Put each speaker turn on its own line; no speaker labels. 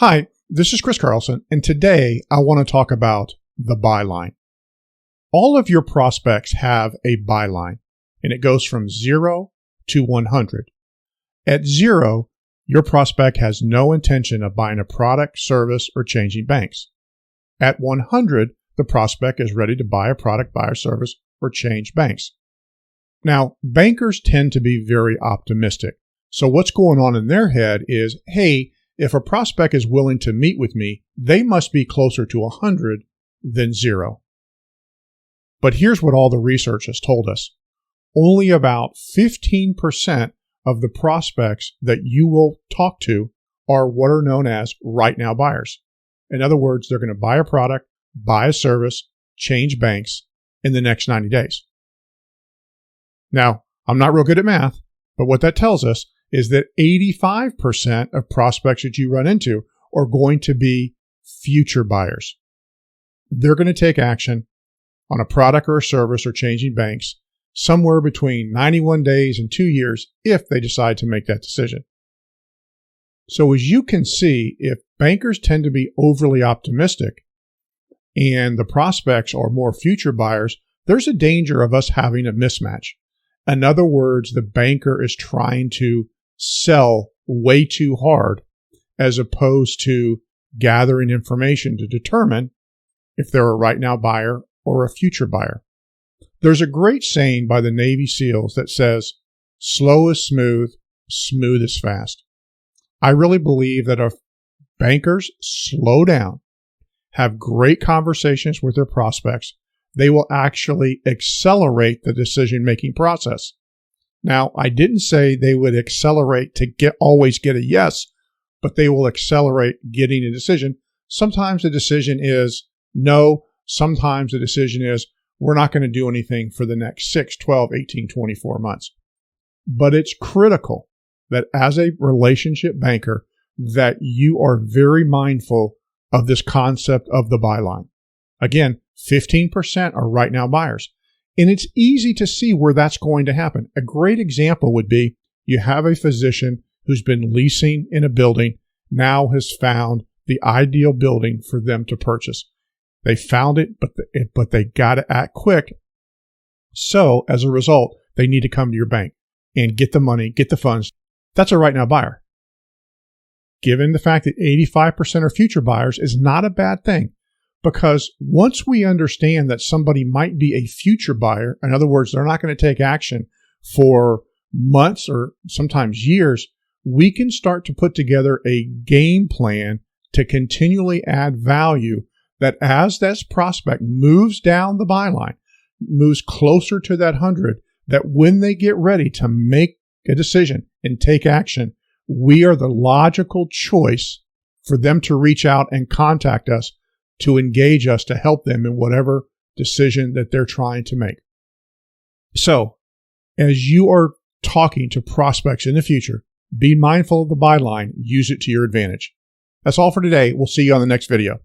Hi, this is Chris Carlson, and today I want to talk about the byline. All of your prospects have a byline, and it goes from 0 to 100. At 0, your prospect has no intention of buying a product, service, or changing banks. At 100, the prospect is ready to buy a product, buy a service, or change banks. Now, bankers tend to be very optimistic. So what's going on in their head is, hey, if a prospect is willing to meet with me, they must be closer to 100 than 0. But here's what all the research has told us. Only about 15% of the prospects that you will talk to are what are known as right now buyers. In other words, they're going to buy a product, buy a service, change banks in the next 90 days. Now, I'm not real good at math, but what that tells us is that 85% of prospects that you run into are going to be future buyers. They're going to take action on a product or a service or changing banks somewhere between 91 days and 2 years if they decide to make that decision. So as you can see, if bankers tend to be overly optimistic and the prospects are more future buyers, there's a danger of us having a mismatch. In other words, the banker is trying to sell way too hard as opposed to gathering information to determine if they're a right now buyer or a future buyer. There's a great saying by the Navy SEALs that says, slow is smooth, smooth is fast. I really believe that if bankers slow down, have great conversations with their prospects, they will actually accelerate the decision-making process. Now, I didn't say they would accelerate to always get a yes, but they will accelerate getting a decision. Sometimes the decision is no. Sometimes the decision is we're not going to do anything for the next 6, 12, 18, 24 months. But it's critical that as a relationship banker, that you are very mindful of this concept of the byline. Again, 15% are right now buyers. And it's easy to see where that's going to happen. A great example would be you have a physician who's been leasing in a building, now has found the ideal building for them to purchase. They found it, but they got to act quick. So as a result, they need to come to your bank and get the money, get the funds. That's a right now buyer. Given the fact that 85% are future buyers is not a bad thing. Because once we understand that somebody might be a future buyer, in other words, they're not going to take action for months or sometimes years, we can start to put together a game plan to continually add value that as this prospect moves down the byline, moves closer to that 100, that when they get ready to make a decision and take action, we are the logical choice for them to reach out and contact us to engage us to help them in whatever decision that they're trying to make. So, as you are talking to prospects in the future, be mindful of the byline, use it to your advantage. That's all for today. We'll see you on the next video.